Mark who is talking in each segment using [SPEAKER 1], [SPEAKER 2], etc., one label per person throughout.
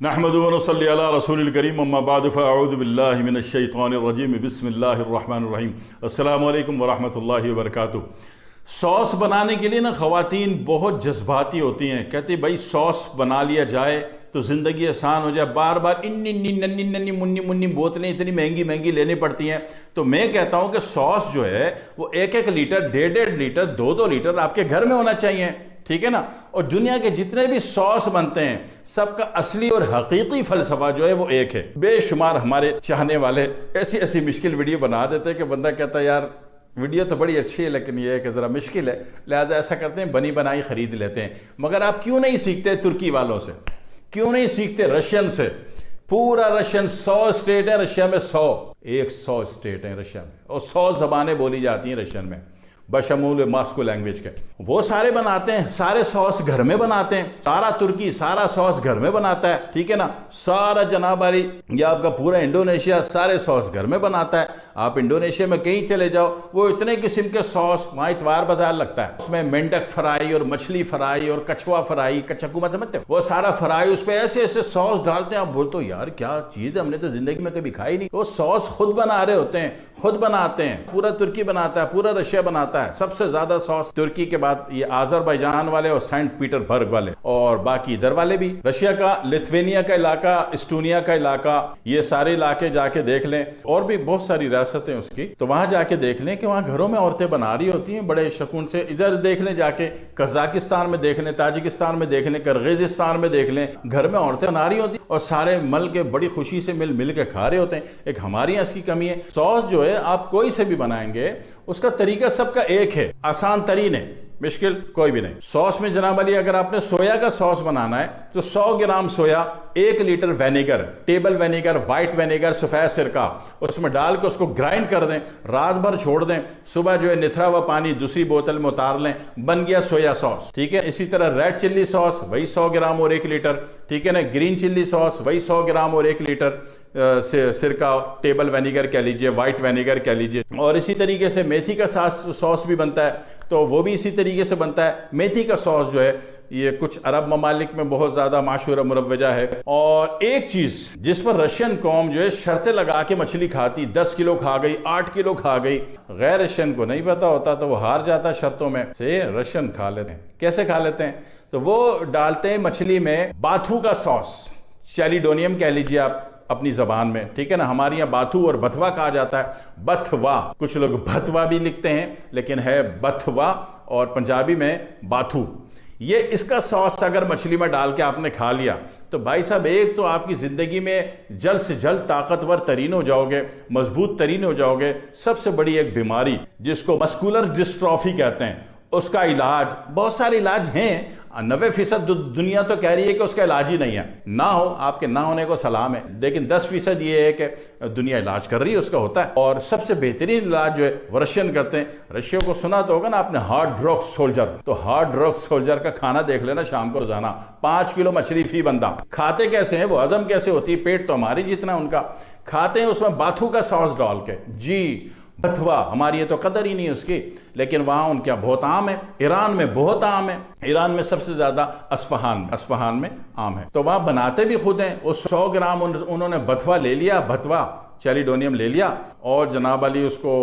[SPEAKER 1] نحمدہ و نصلی علی رسول الکریم اما بعد فاعوذ باللہ من الشیطان الرجیم بسم اللہ الرحمن الرحیم السلام علیکم ورحمۃ اللہ وبرکاتہ۔ سوس بنانے کے لیے نا خواتین بہت جذباتی ہوتی ہیں، کہتی بھائی سوس بنا لیا جائے تو زندگی آسان ہو جائے، بار بار ننی منی بوتلیں اتنی مہنگی مہنگی لینی پڑتی ہیں۔ تو میں کہتا ہوں کہ سوس جو ہے وہ 1 لیٹر 1.5 لیٹر 2 لیٹر آپ کے گھر میں ہونا چاہیے، ٹھیک ہے نا۔ اور دنیا کے جتنے بھی سوس بنتے ہیں سب کا اصلی اور حقیقی فلسفہ جو ہے وہ ایک ہے۔ بے شمار ہمارے چاہنے والے ایسی مشکل ویڈیو بنا دیتے ہیں کہ بندہ کہتا ہے یار ویڈیو تو بڑی اچھی ہے لیکن یہ ہے کہ ذرا مشکل ہے، لہذا ایسا کرتے ہیں بنی بنائی خرید لیتے ہیں۔ مگر آپ کیوں نہیں سیکھتے ترکی والوں سے، کیوں نہیں سیکھتے رشین سے؟ پورا رشین 100 اسٹیٹ ہے رشیا میں، 100 اسٹیٹ ہیں رشیا میں، اور 100 زبانیں بولی جاتی ہیں رشین میں بشمول ماسکو لینگویج کے۔ وہ سارے بناتے ہیں، سارے سوس گھر میں بناتے ہیں، سارا ترکی سارا سوس گھر میں بناتا ہے، ٹھیک ہے نا۔ سارا جناب علی یا آپ کا پورا انڈونیشیا سارے سوس گھر میں بناتا ہے۔ آپ انڈونیشیا میں کہیں چلے جاؤ وہ اتنے قسم کے سوس، وہاں اتوار بازار لگتا ہے، اس میں مینڈک فرائی اور مچھلی فرائی اور کچھوا فرائی، کچکو مت سمجھتے وہ سارا فرائی، اس پہ ایسے سوس ڈالتے ہیں، آپ بولتے ہو یار کیا چیز ہے، ہم نے تو زندگی میں کبھی کھائی نہیں۔ وہ سوس خود بنا رہے ہوتے ہیں، خود بناتے ہیں، پورا ترکی بناتا ہے، پورا رشیا بناتا ہے۔ سب سے زیادہ سوس ترکی کے بعد یہ آذربائیجان والے اور سینٹ پیٹر برگ والے، اور باقی ادھر والے بھی، رشیا کا لتھوینیا کا علاقہ، اسٹونیا کا علاقہ، یہ سارے علاقے جا کے دیکھ لیں، اور بھی بہت ساری ریاستیں اس کی، تو وہاں جا کے دیکھ لیں کہ وہاں گھروں میں عورتیں بنا رہی ہوتی ہیں بڑے سکون سے۔ ادھر دیکھ لیں جا کے قزاقستان میں دیکھ لیں، تاجکستان میں دیکھ لیں، کرغیزستان میں دیکھ لیں، گھر میں عورتیں بنا رہی ہوتی ہیں اور سارے مل کے بڑی خوشی سے مل کے کھا رہے ہوتے ہیں۔ ایک ہماری یہاں اس کی کمی ہے۔ سوس جو ہے آپ کوئی سے بھی بنائیں گے اس کا طریقہ سب کا ایک ہے، آسان ترین ہے، مشکل کوئی بھی نہیں۔ سوس میں جناب علی اگر آپ نے سویا کا سوس بنانا ہے تو 100 gram soya, 1 litre vinegar, table vinegar, white vinegar, سفید سرکہ، اس میں ڈال کے اس کو گرائنڈ کر دیں، رات بھر چھوڑ دیں، صبح جو ہے نتھرا ہوا پانی دوسری بوتل میں اتار لیں، بن گیا سویا سوس، ٹھیک ہے۔ اسی طرح ریڈ چلی سوس وہی 100 گرام اور 1 لیٹر، ٹھیک ہے نا۔ گرین چلی سوس وہی 100 گرام اور 1 لیٹر سرکہ، ٹیبل وینیگر کہہ لیجئے، وائٹ وینیگر کہہ لیجئے۔ اور اسی طریقے سے میتھی کا سوس بھی بنتا ہے تو وہ بھی اسی طریقے سے بنتا ہے۔ میتھی کا سوس جو ہے یہ کچھ عرب ممالک میں بہت زیادہ مشہور مروجہ ہے۔ اور ایک چیز جس پر رشین قوم جو ہے شرطیں لگا کے مچھلی کھاتی، 10 کلو کھا گئی، 8 کلو کھا گئی، غیر رشین کو نہیں پتا ہوتا تو وہ ہار جاتا شرطوں میں سے، رشین کھا لیتے ہیں۔ کیسے کھا لیتے ہیں؟ تو وہ ڈالتے ہیں مچھلی میں باتھو کا سوس، چیلیڈونیم کہہ لیجیے آپ اپنی زبان میں، ٹھیک ہے نا۔ ہمارے یہاں باتھو اور بتوا کہا جاتا ہے، بتوا، کچھ لوگ بھتوا بھی لکھتے ہیں لیکن ہے بتوا، اور پنجابی میں باتھو۔ یہ اس کا سوس اگر مچھلی میں ڈال کے آپ نے کھا لیا تو بھائی صاحب ایک تو آپ کی زندگی میں جلد سے جلد طاقتور ترین ہو جاؤ گے، مضبوط ترین ہو جاؤ گے۔ سب سے بڑی ایک بیماری جس کو مسکولر ڈسٹرافی کہتے ہیں، اس کا علاج، بہت سارے علاج ہیں، 90% دنیا تو کہہ رہی ہے کہ اس کا علاج ہی نہیں ہے۔ نہ ہو، آپ کے نہ ہونے کو سلام ہے، لیکن 10% یہ ہے کہ دنیا علاج کر رہی ہے، اس کا ہوتا ہے۔ اور سب سے بہترین علاج جو ہے وہ رشین کرتے ہیں۔ رشیا کو سنا تو ہوگا نا آپ نے، ہارڈ راک سولجر، تو ہارڈ راک سولجر کا کھانا دیکھ لینا شام کو روزانہ، 5 کلو مچھلی فی بندہ۔ کھاتے کیسے ہیں وہ، ہضم کیسے ہوتی ہے، پیٹ تو ہماری جتنا ان کا، کھاتے ہیں اس میں باتھو کا سوس ڈال کے، جی بتوا۔ ہماری یہ تو قدر ہی نہیں اس کی، لیکن وہاں ان کا بہت عام ہے۔ ایران میں بہت عام ہے، ایران میں سب سے زیادہ اصفہان میں عام ہے، تو وہاں بناتے بھی خود ہیں۔ وہ 100 گرام انہوں نے بتوا لے لیا، بتوا چیلیڈونیم لے لیا، اور جناب علی اس کو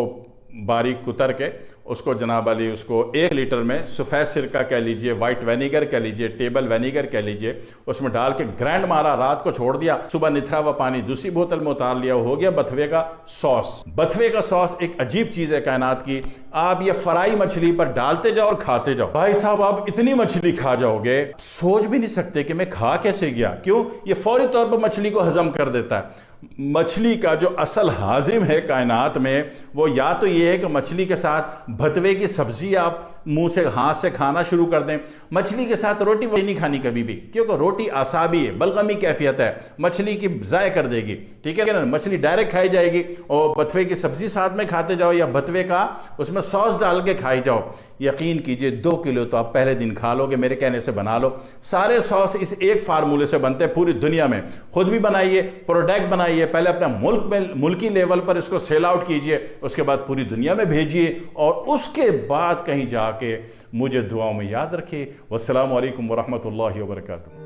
[SPEAKER 1] باریک کتر کے اس کو جناب علی اس کو 1 لیٹر میں سفید سرکہ کہہ لیجئے، وائٹ وینیگر کہہ لیجئے، ٹیبل وینیگر کہہ لیجئے، اس میں ڈال کے گرائنڈ مارا، رات کو چھوڑ دیا، صبح نتھرا ہوا پانی دوسری بوتل میں اتار لیا، ہو گیا بتوے کا سوس۔ بتوے کا سوس ایک عجیب چیز ہے کائنات کی، آپ یہ فرائی مچھلی پر ڈالتے جاؤ اور کھاتے جاؤ، بھائی صاحب آپ اتنی مچھلی کھا جاؤ گے سوچ بھی نہیں سکتے کہ میں کھا کیسے گیا۔ کیوں؟ یہ فوری طور پر مچھلی کو ہضم کر دیتا ہے۔ مچھلی کا جو اصل ہاضم ہے کائنات میں وہ یا تو یہ ہے کہ مچھلی کے ساتھ بھتوے کی سبزی آپ منہ سے ہاتھ سے کھانا شروع کر دیں، مچھلی کے ساتھ روٹی وہ نہیں کھانی کبھی بھی، کیونکہ روٹی اعصابی ہے، بلغمی کیفیت ہے، مچھلی کی ضائع کر دے گی، ٹھیک ہے نا۔ مچھلی ڈائریکٹ کھائی جائے گی، اور بھتوے کی سبزی ساتھ میں کھاتے جاؤ یا بھتوے کا اس میں سوس ڈال کے کھائی جاؤ، یقین کیجئے 2 کلو تو آپ پہلے دن کھا لو گے، میرے کہنے سے بنا لو۔ سارے سوس اس ایک فارمولے سے بنتے ہیں پوری دنیا میں، خود بھی بنائیے، پروڈکٹ بنائیے، پہلے اپنے ملک میں ملکی لیول پر اس کو سیل آؤٹ کیجئے، اس کے بعد پوری دنیا میں بھیجئے، اور اس کے بعد کہیں جا کے مجھے دعاؤں میں یاد رکھیے۔ والسلام علیکم ورحمۃ اللہ وبرکاتہ۔